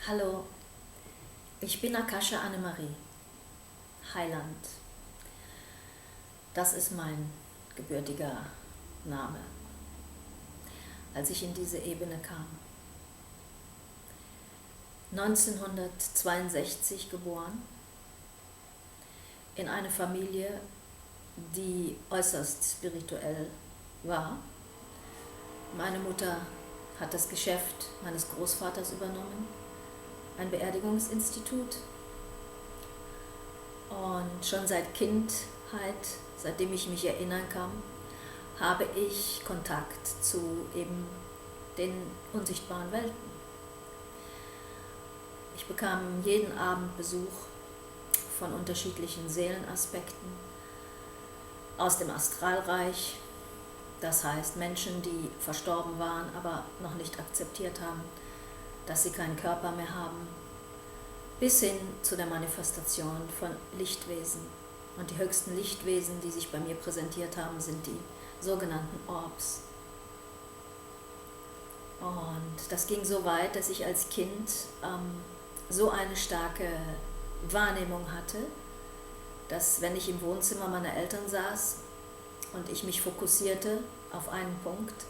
Hallo, ich bin Akasha Annemarie, Heiland. Das ist mein gebürtiger Name, als ich in diese Ebene kam. 1962 geboren, in eine Familie, die äußerst spirituell war. Meine Mutter hat das Geschäft meines Großvaters übernommen, ein Beerdigungsinstitut. Und schon seit Kindheit, seitdem ich mich erinnern kann, habe ich Kontakt zu eben den unsichtbaren Welten. Ich bekam jeden Abend Besuch von unterschiedlichen Seelenaspekten aus dem Astralreich, das heißt Menschen, die verstorben waren, aber noch nicht akzeptiert haben, dass sie keinen Körper mehr haben, bis hin zu der Manifestation von Lichtwesen. Und die höchsten Lichtwesen, die sich bei mir präsentiert haben, sind die sogenannten Orbs. Und das ging so weit, dass ich als Kind so eine starke Wahrnehmung hatte, dass wenn ich im Wohnzimmer meiner Eltern saß und ich mich fokussierte auf einen Punkt,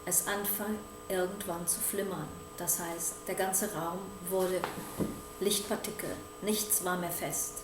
es anfing irgendwann zu flimmern. Das heißt, der ganze Raum wurde Lichtpartikel, nichts war mehr fest.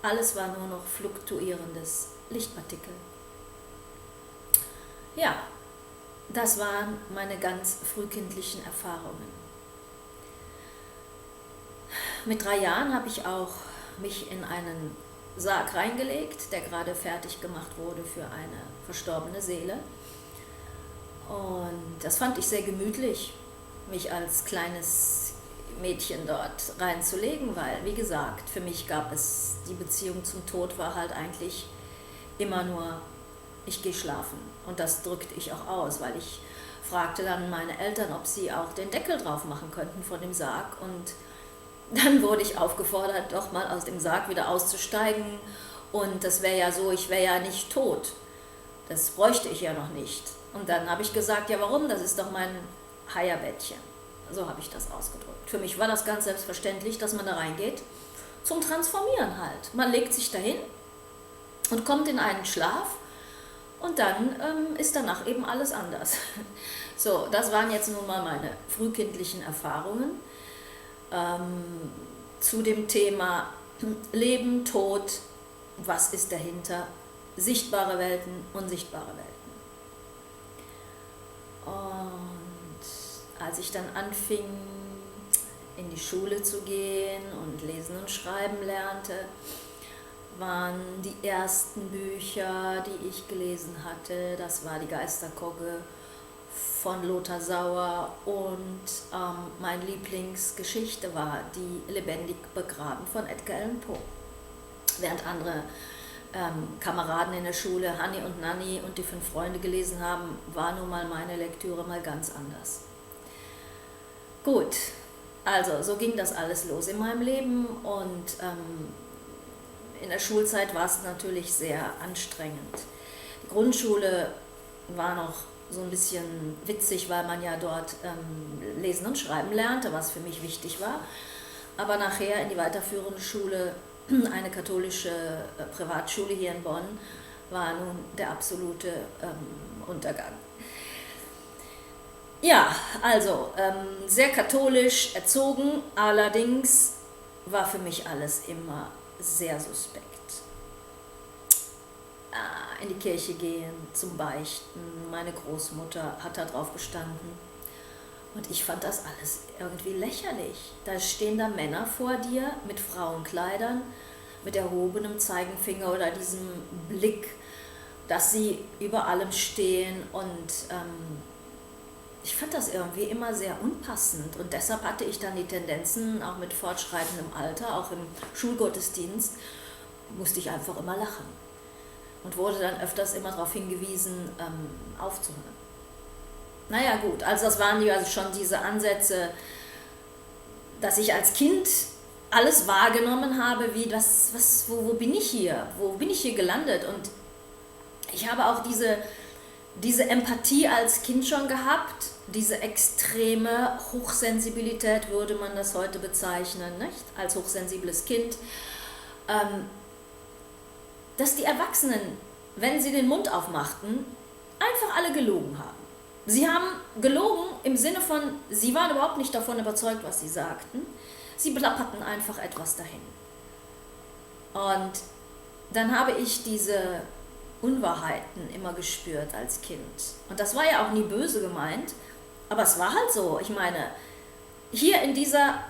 Alles war nur noch fluktuierendes Lichtpartikel. Ja, das waren meine ganz frühkindlichen Erfahrungen. Mit 3 Jahren habe ich auch mich in einen Sarg reingelegt, der gerade fertig gemacht wurde für eine verstorbene Seele. Und das fand ich sehr gemütlich, mich als kleines Mädchen dort reinzulegen, weil, wie gesagt, für mich gab es, die Beziehung zum Tod war halt eigentlich immer nur, ich gehe schlafen. Und das drückte ich auch aus, weil ich fragte dann meine Eltern, ob sie auch den Deckel drauf machen könnten von dem Sarg. Und dann wurde ich aufgefordert, doch mal aus dem Sarg wieder auszusteigen. Und das wäre ja so, ich wäre ja nicht tot. Das bräuchte ich ja noch nicht. Und dann habe ich gesagt, ja warum, das ist doch mein Haierbettchen. So habe ich das ausgedrückt. Für mich war das ganz selbstverständlich, dass man da reingeht, zum Transformieren halt. Man legt sich dahin und kommt in einen Schlaf und dann ist danach eben alles anders. So, das waren jetzt nun mal meine frühkindlichen Erfahrungen zu dem Thema Leben, Tod, was ist dahinter, sichtbare Welten, unsichtbare Welten. Und als ich dann anfing, in die Schule zu gehen und lesen und schreiben lernte, waren die ersten Bücher, die ich gelesen hatte, das war die Geisterkogge von Lothar Sauer und meine Lieblingsgeschichte war die Lebendig begraben von Edgar Allan Poe. Während andere Kameraden in der Schule Hanni und Nanni und die 5 Freunde gelesen haben, war nun mal meine Lektüre mal ganz anders. Gut, also so ging das alles los in meinem Leben und in der Schulzeit war es natürlich sehr anstrengend. Die Grundschule war noch so ein bisschen witzig, weil man ja dort lesen und schreiben lernte, was für mich wichtig war. Aber nachher in die weiterführende Schule, eine katholische Privatschule hier in Bonn, war nun der absolute Untergang. Ja, also sehr katholisch erzogen, allerdings war für mich alles immer sehr suspekt. In die Kirche gehen, zum Beichten, meine Großmutter hat da drauf bestanden. Und ich fand das alles irgendwie lächerlich. Da stehen da Männer vor dir mit Frauenkleidern, mit erhobenem Zeigefinger oder diesem Blick, dass sie über allem stehen. Und ich fand das irgendwie immer sehr unpassend. Und deshalb hatte ich dann die Tendenzen, auch mit fortschreitendem Alter, auch im Schulgottesdienst, musste ich einfach immer lachen. Und wurde dann öfters immer darauf hingewiesen, aufzuhören. Naja gut, also das waren ja also schon diese Ansätze, dass ich als Kind alles wahrgenommen habe, wie wo bin ich hier? Wo bin ich hier gelandet? Und ich habe auch diese diese Empathie als Kind schon gehabt, diese extreme Hochsensibilität würde man das heute bezeichnen, nicht? Als hochsensibles Kind, dass die Erwachsenen, wenn sie den Mund aufmachten, einfach alle gelogen haben. Sie haben gelogen im Sinne von, sie waren überhaupt nicht davon überzeugt, was sie sagten. Sie plapperten einfach etwas dahin. Und dann habe ich diese Unwahrheiten immer gespürt als Kind. Und das war ja auch nie böse gemeint, aber es war halt so. Ich meine, hier in dieser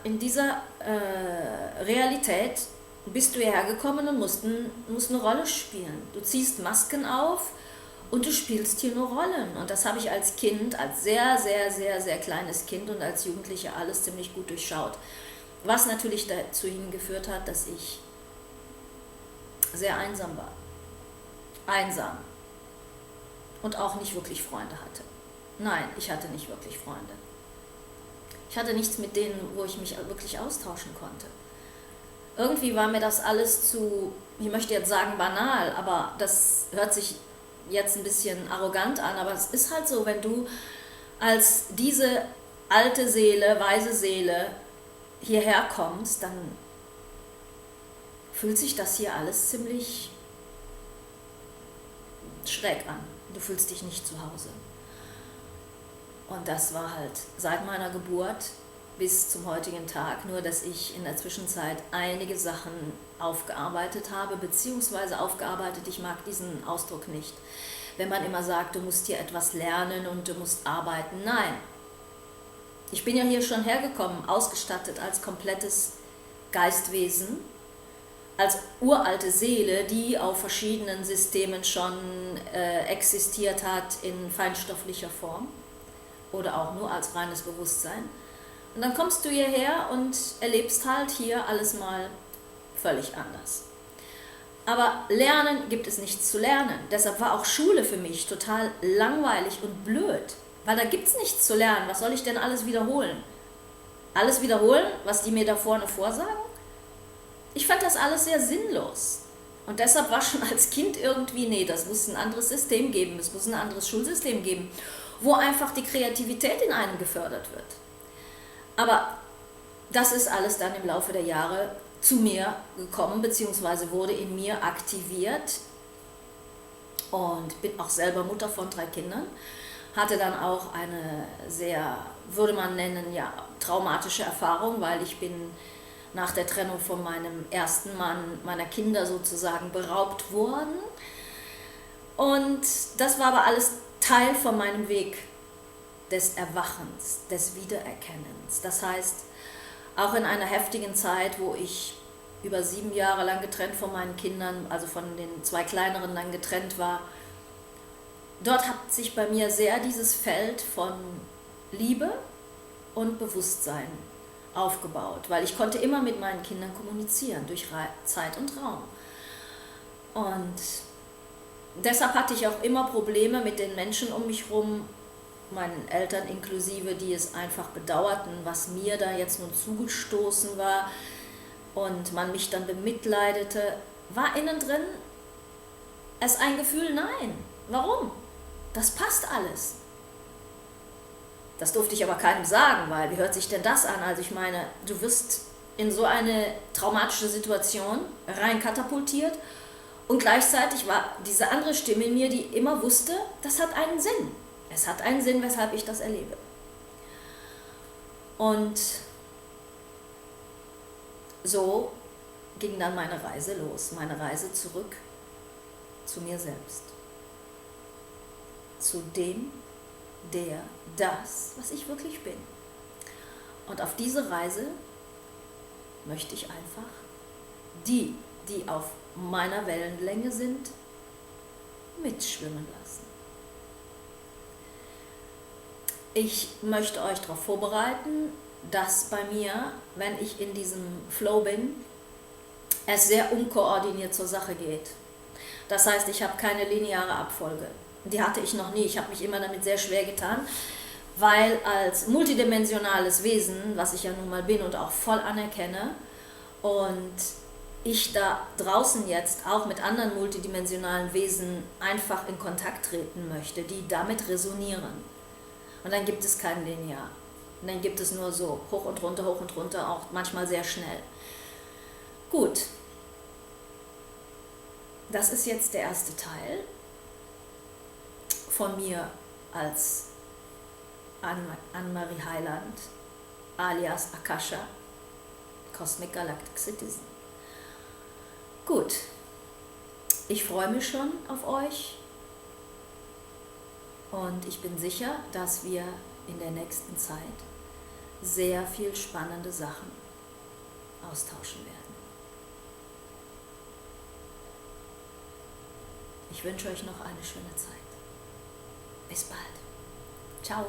Realität bist du hierher gekommen und musst eine Rolle spielen. Du ziehst Masken auf und du spielst hier nur Rollen. Und das habe ich als Kind, als sehr, sehr, sehr, sehr kleines Kind und als Jugendliche alles ziemlich gut durchschaut. Was natürlich dazu hingeführt hat, dass ich sehr einsam war. Einsam. Und auch nicht wirklich Freunde hatte. Nein, ich hatte nicht wirklich Freunde. Ich hatte nichts mit denen, wo ich mich wirklich austauschen konnte. Irgendwie war mir das alles zu, ich möchte jetzt sagen banal, aber das hört sich jetzt ein bisschen arrogant an, aber es ist halt so, wenn du als diese alte Seele, weise Seele hierher kommst, dann fühlt sich das hier alles ziemlich schräg an. Du fühlst dich nicht zu Hause. Und das war halt seit meiner Geburt bis zum heutigen Tag, nur dass ich in der Zwischenzeit einige Sachen aufgearbeitet habe, beziehungsweise aufgearbeitet, ich mag diesen Ausdruck nicht. Wenn man immer sagt, du musst hier etwas lernen und du musst arbeiten. Nein, ich bin ja hier schon hergekommen, ausgestattet als komplettes Geistwesen, als uralte Seele, die auf verschiedenen Systemen schon existiert hat in feinstofflicher Form oder auch nur als reines Bewusstsein. Und dann kommst du hierher und erlebst halt hier alles mal völlig anders. Aber lernen gibt es nichts zu lernen. Deshalb war auch Schule für mich total langweilig und blöd, weil da gibt es nichts zu lernen. Was soll ich denn alles wiederholen? Alles wiederholen, was die mir da vorne vorsagen? Ich fand das alles sehr sinnlos. Und deshalb war schon als Kind irgendwie, nee, das muss ein anderes System geben, es muss ein anderes Schulsystem geben, wo einfach die Kreativität in einem gefördert wird. Aber das ist alles dann im Laufe der Jahre zu mir gekommen, beziehungsweise wurde in mir aktiviert und bin auch selber Mutter von 3 Kindern, hatte dann auch eine sehr, würde man nennen, ja, traumatische Erfahrung, weil ich bin nach der Trennung von meinem ersten Mann, meiner Kinder sozusagen beraubt worden. Und das war aber alles Teil von meinem Weg des Erwachens, des Wiedererkennens. Das heißt, auch in einer heftigen Zeit, wo ich über 7 Jahre lang getrennt von meinen Kindern, also von den 2 kleineren dann getrennt war, dort hat sich bei mir sehr dieses Feld von Liebe und Bewusstsein aufgebaut, weil ich konnte immer mit meinen Kindern kommunizieren, durch Zeit und Raum. Und deshalb hatte ich auch immer Probleme mit den Menschen um mich herum, meinen Eltern inklusive, die es einfach bedauerten, was mir da jetzt nun zugestoßen war und man mich dann bemitleidete, war innen drin es ein Gefühl, nein, warum? Das passt alles. Das durfte ich aber keinem sagen, weil wie hört sich denn das an? Also ich meine, du wirst in so eine traumatische Situation rein katapultiert und gleichzeitig war diese andere Stimme in mir, die immer wusste, das hat einen Sinn. Es hat einen Sinn, weshalb ich das erlebe. Und so ging dann meine Reise los, meine Reise zurück zu mir selbst. Zu dem, der, das, was ich wirklich bin. Und auf diese Reise möchte ich einfach die auf meiner Wellenlänge sind, mitschwimmen lassen. Ich möchte euch darauf vorbereiten, dass bei mir, wenn ich in diesem Flow bin, es sehr unkoordiniert zur Sache geht. Das heißt, ich habe keine lineare Abfolge. Die hatte ich noch nie. Ich habe mich immer damit sehr schwer getan, weil als multidimensionales Wesen, was ich ja nun mal bin und auch voll anerkenne, und ich da draußen jetzt auch mit anderen multidimensionalen Wesen einfach in Kontakt treten möchte, die damit resonieren. Und dann gibt es kein Linear. Und dann gibt es nur so hoch und runter, auch manchmal sehr schnell. Gut, das ist jetzt der erste Teil von mir als Anne-Marie Heiland, alias Akasha, Cosmic Galactic Citizen. Gut, ich freue mich schon auf euch und ich bin sicher, dass wir in der nächsten Zeit sehr viel spannende Sachen austauschen werden. Ich wünsche euch noch eine schöne Zeit. Bis bald. Ciao.